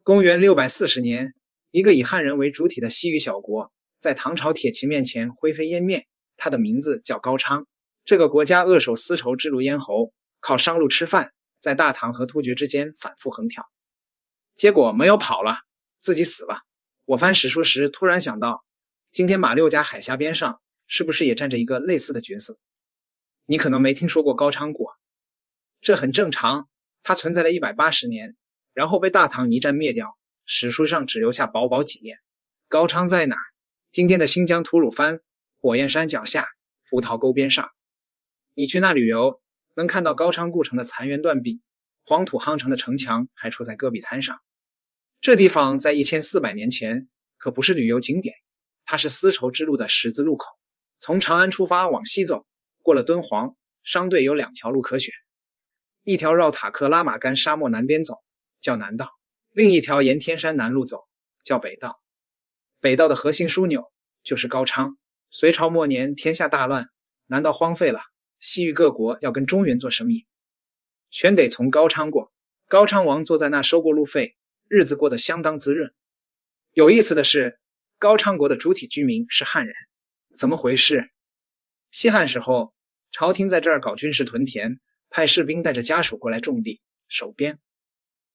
公元640年，一个以汉人为主体的西域小国，在唐朝铁骑面前灰飞烟灭。它的名字叫高昌。这个国家扼守丝绸之路咽喉，靠商路吃饭，在大唐和突厥之间反复横挑。结果没有跑了，自己死了。我翻史书时突然想到，今天马六甲海峡边上是不是也站着一个类似的角色？你可能没听说过高昌国，这很正常，它存在了180年，然后被大唐一战灭掉，史书上只留下薄薄几页。高昌在哪？今天的新疆吐鲁番火焰山脚下，葡萄沟边上。你去那旅游，能看到高昌故城的残垣断壁，黄土夯成的城墙还处在戈壁滩上。这地方在1400年前可不是旅游景点，它是丝绸之路的十字路口。从长安出发往西走，过了敦煌，商队有2条路可选，一条绕塔克拉玛干沙漠南边走，叫南道，另一条沿天山南路走，叫北道。北道的核心枢纽就是高昌。隋朝末年天下大乱，南道荒废了，西域各国要跟中原做生意，全得从高昌过。高昌王坐在那收过路费，日子过得相当滋润。有意思的是，高昌国的主体居民是汉人。怎么回事？西汉时候，朝廷在这儿搞军事屯田，派士兵带着家属过来种地守边。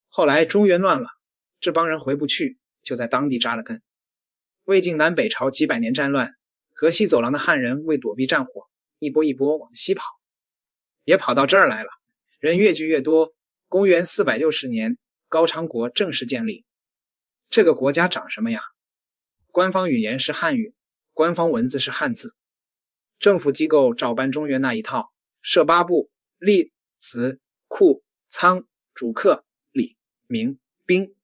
后来中原乱了，这帮人回不去，就在当地扎了根。魏晋南北朝几百年战乱，河西走廊的汉人为躲避战火，一波一波往西跑，也跑到这儿来了。人越聚越多，公元460年，高昌国正式建立。这个国家长什么呀？官方语言是汉语，官方文字是汉字。政府机构照搬中原那一套，设8部：吏、祠、库、仓、主客、礼、民、兵。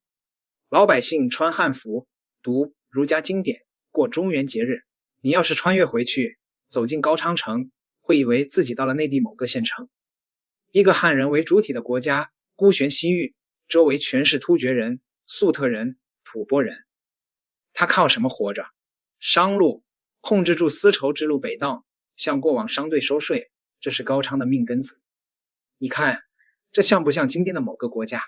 老百姓穿汉服，读儒家经典，过中原节日。你要是穿越回去，走进高昌城，会以为自己到了内地某个县城。一个汉人为主体的国家，孤悬西域，周围全是突厥人、粟特人、吐蕃人。他靠什么活着？商路，控制住丝绸之路北道，向过往商队收税，这是高昌的命根子。你看，这像不像今天的某个国家？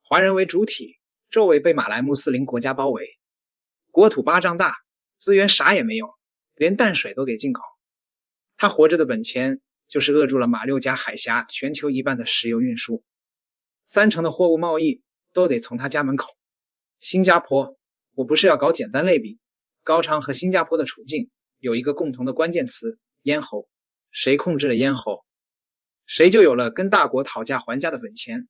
华人为主体，周围被马来穆斯林国家包围，国土8丈大，资源啥也没有，连淡水都给进口。他活着的本钱就是扼住了马六甲海峡全球一半的石油运输，30%的货物贸易都得从他家门口。新加坡，我不是要搞简单类比，高昌和新加坡的处境有一个共同的关键词：咽喉。谁控制了咽喉，谁就有了跟大国讨价还价的本钱。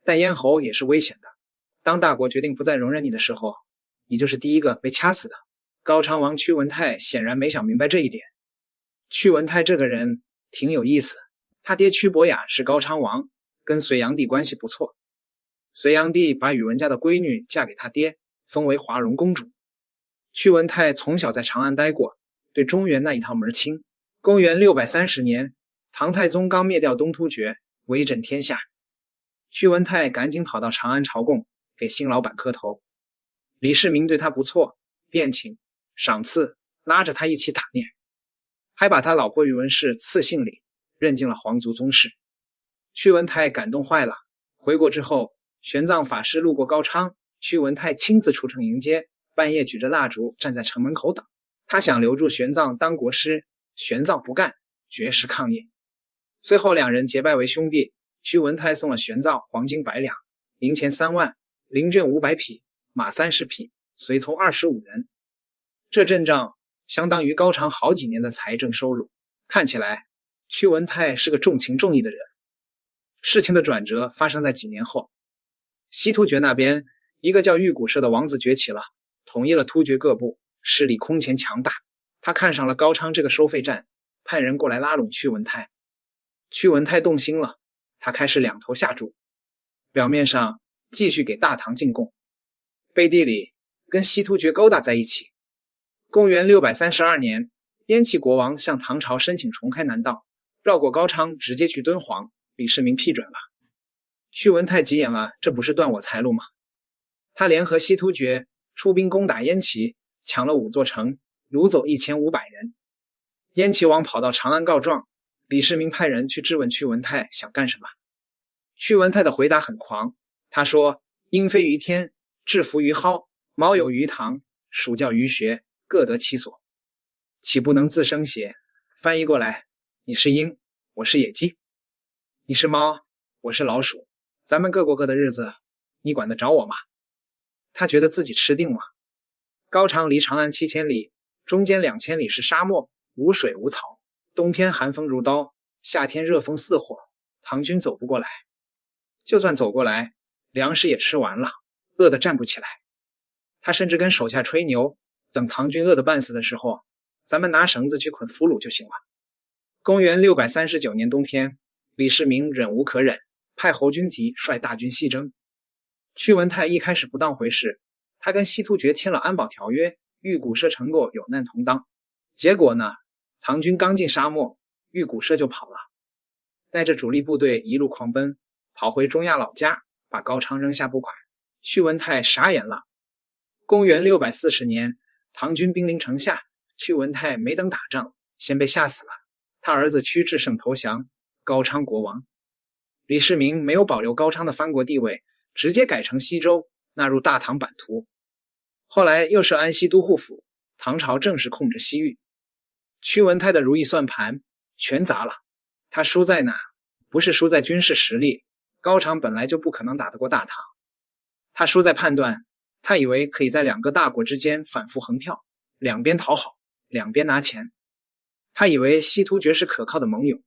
但咽喉也是危险的，当大国决定不再容忍你的时候，你就是第一个被掐死的。高昌王屈文泰显然没想明白这一点。屈文泰这个人挺有意思，他爹屈伯雅是高昌王，跟隋炀帝关系不错。隋炀帝把宇文家的闺女嫁给他爹，封为华容公主。屈文泰从小在长安待过，对中原那一套门清。公元630年，唐太宗刚灭掉东突厥，威震天下。屈文泰赶紧跑到长安朝贡，给新老板磕头。李世民对他不错，宴请、赏赐，拉着他一起打念，还把他老婆宇文氏赐姓李，认进了皇族宗室。屈文泰感动坏了，回国之后，玄奘法师路过高昌，屈文泰亲自出城迎接，半夜举着蜡烛站在城门口等。他想留住玄奘当国师，玄奘不干，绝食抗议。最后2人结拜为兄弟，屈文泰送了玄奘黄金100两，银钱3万，灵卷500匹，马30匹，随从25人。这阵仗相当于高昌好几年的财政收入。看起来屈文泰是个重情重义的人。事情的转折发生在几年后，西突厥那边一个叫玉古社的王子崛起了，统一了突厥各部，势力空前强大。他看上了高昌这个收费站，派人过来拉拢屈文泰。屈文泰动心了，他开始2头下注，表面上继续给大唐进贡，背地里跟西突厥勾搭在一起。公元632年，燕齐国王向唐朝申请重开南道，绕过高昌直接去敦煌，李世民批准了。屈文泰急眼了，这不是断我财路吗？他联合西突厥出兵攻打燕齐，抢了5座城，掳走1500人。燕齐王跑到长安告状，李世民派人去质问屈文泰想干什么。屈文泰的回答很狂，他说鹰飞于天，雉伏于蒿，猫有于堂，鼠叫于穴，各得其所。岂不能自生邪？翻译过来，你是鹰，我是野鸡；你是猫，我是老鼠。咱们各过各的日子，你管得着我吗？他觉得自己吃定了。高昌离长安7000里，中间2000里是沙漠，无水无草，冬天寒风如刀，夏天热风似火，唐军走不过来。就算走过来，粮食也吃完了，饿得站不起来。他甚至跟手下吹牛，等唐军饿得半死的时候，咱们拿绳子去捆俘虏就行了。公元639年冬天，李世民忍无可忍，派侯君集率大军西征。屈文泰一开始不当回事，他跟西突厥签了安保条约，玉骨社承诺有难同当。结果呢，唐军刚进沙漠，玉骨社就跑了，带着主力部队一路狂奔，跑回中亚老家，把高昌扔下不管。屈文泰傻眼了。公元640年，唐军兵临城下，屈文泰没等打仗，先被吓死了。他儿子屈志胜投降，高昌国亡。李世民没有保留高昌的藩国地位，直接改成西周，纳入大唐版图。后来又设安西都护府，唐朝正式控制西域。屈文泰的如意算盘全砸了。他输在哪？不是输在军事实力，高昌本来就不可能打得过大唐。他输在判断，他以为可以在两个大国之间反复横跳，两边讨好，两边拿钱。他以为西突厥是可靠的盟友，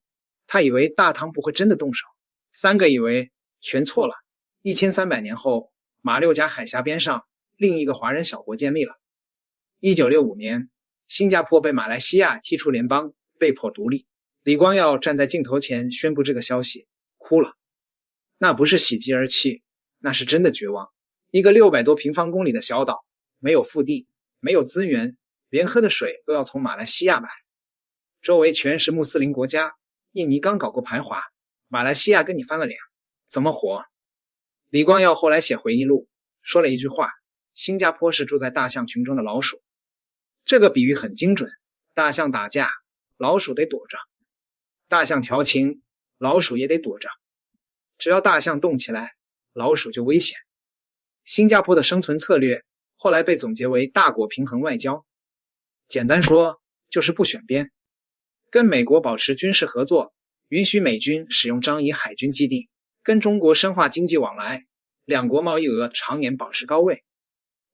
他以为大唐不会真的动手。三个以为全错了。1300年后，马六甲海峡边上另一个华人小国建立了。1965年，新加坡被马来西亚踢出联邦，被迫独立。李光耀站在镜头前宣布这个消息，哭了。那不是喜极而泣，那是真的绝望。一个600多平方公里的小岛，没有腹地，没有资源，连喝的水都要从马来西亚买。周围全是穆斯林国家，印尼刚搞过排华，马来西亚跟你翻了脸，怎么活？李光耀后来写回忆录，说了一句话：新加坡是住在大象群中的老鼠。这个比喻很精准，大象打架，老鼠得躲着；大象调情，老鼠也得躲着。只要大象动起来，老鼠就危险。新加坡的生存策略后来被总结为大国平衡外交，简单说就是不选边，跟美国保持军事合作，允许美军使用张仪海军基地，跟中国深化经济往来，两国贸易额常年保持高位，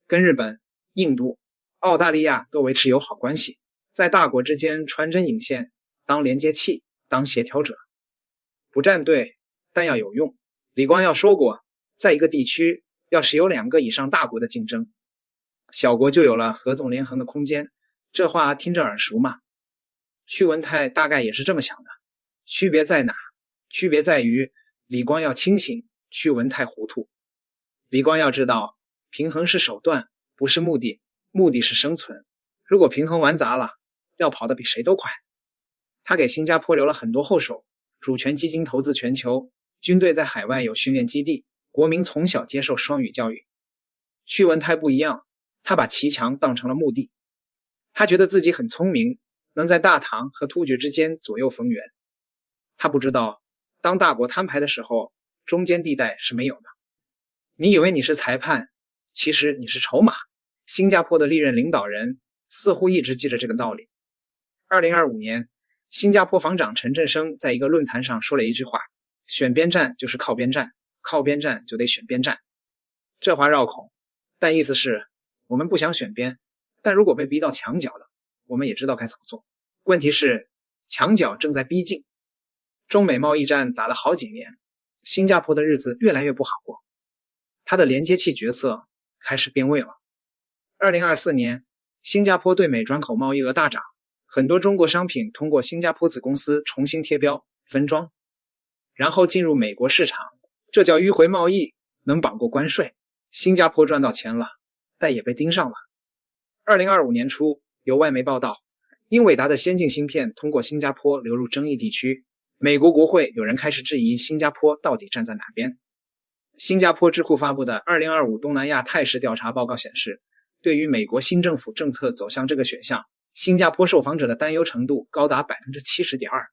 跟日本、印度、澳大利亚都维持友好关系，在大国之间穿针引线，当连接器，当协调者，不站队，但要有用。李光耀说过，在一个地区要是有2个以上大国的竞争，小国就有了合纵连横的空间。这话听着耳熟吗？屈文泰大概也是这么想的。区别在哪？区别在于李光耀清醒，屈文泰糊涂。李光耀知道平衡是手段，不是目的，目的是生存。如果平衡玩砸了，要跑得比谁都快。他给新加坡留了很多后手，主权基金投资全球，军队在海外有训练基地，国民从小接受双语教育。屈文泰不一样，他把骑墙当成了目的。他觉得自己很聪明，能在大唐和突厥之间左右逢源。他不知道，当大国摊牌的时候，中间地带是没有的。你以为你是裁判，其实你是筹码。新加坡的历任领导人似乎一直记着这个道理。2025年，新加坡防长陈振声在一个论坛上说了一句话：选边站就是靠边站，靠边站就得选边站。这话绕口，但意思是我们不想选边，但如果被逼到墙角了，我们也知道该怎么做。问题是墙角正在逼近。中美贸易战打了好几年，新加坡的日子越来越不好过，它的连接器角色开始变味了。2024年，新加坡对美转口贸易额大涨，很多中国商品通过新加坡子公司重新贴标分装，然后进入美国市场，这叫迂回贸易，能绑过关税。新加坡赚到钱了，但也被盯上了。2025年初，有外媒报道，英伟达的先进芯片通过新加坡流入争议地区，美国国会有人开始质疑新加坡到底站在哪边。新加坡智库发布的2025东南亚态势调查报告显示，对于美国新政府政策走向这个选项，新加坡受访者的担忧程度高达 70.2%，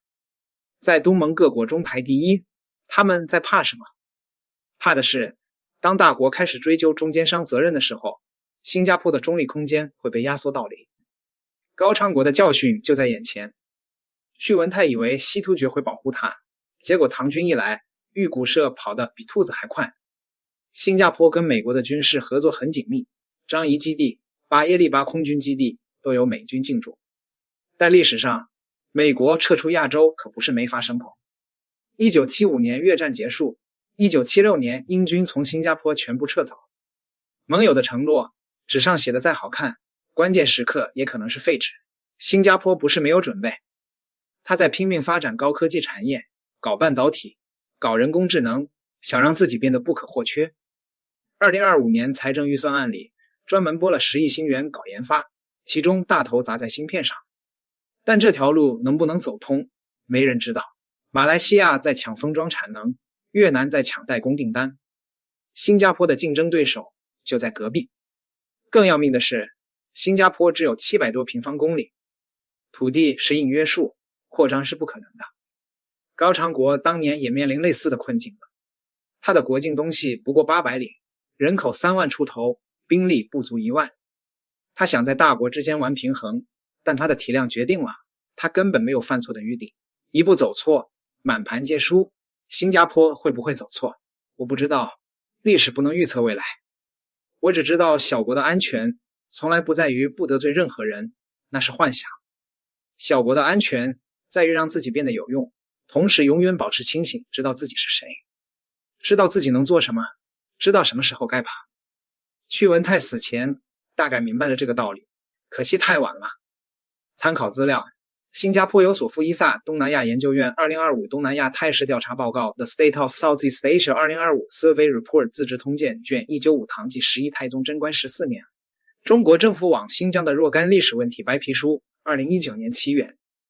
在东盟各国中排第一。他们在怕什么？怕的是当大国开始追究中间商责任的时候，新加坡的中立空间会被压缩到零。高昌国的教训就在眼前。徐文泰以为西突厥会保护他，结果唐军一来，玉骨社跑得比兔子还快。新加坡跟美国的军事合作很紧密，樟宜基地、巴耶利巴空军基地都有美军进驻。但历史上，美国撤出亚洲可不是没发生过。1975年越战结束，1976年英军从新加坡全部撤走。盟友的承诺，纸上写的再好看，关键时刻也可能是废纸。新加坡不是没有准备，他在拼命发展高科技产业，搞半导体，搞人工智能，想让自己变得不可或缺。2025年财政预算案里专门拨了10亿新元搞研发，其中大头砸在芯片上。但这条路能不能走通，没人知道。马来西亚在抢封装产能，越南在抢代工订单，新加坡的竞争对手就在隔壁。更要命的是，新加坡只有700多平方公里，土地是硬约束，扩张是不可能的。高昌国当年也面临类似的困境了，他的国境东西不过800里，人口3万出头，兵力不足1万。他想在大国之间玩平衡，但他的体量决定了，他根本没有犯错的余地。一步走错，满盘皆输。新加坡会不会走错？我不知道，历史不能预测未来。我只知道小国的安全从来不在于不得罪任何人，那是幻想。小国的安全在于让自己变得有用，同时永远保持清醒，知道自己是谁，知道自己能做什么，知道什么时候该跑。屈文泰死前大概明白了这个道理，可惜太晚了。参考资料：新加坡有索夫伊萨东南亚研究院2025东南亚态势调查报告 The State of Southeast Asia 2025 Survey Report 自治通鉴卷195唐纪11太宗贞观14年。中国政府网新疆的若干历史问题白皮书2019年7月。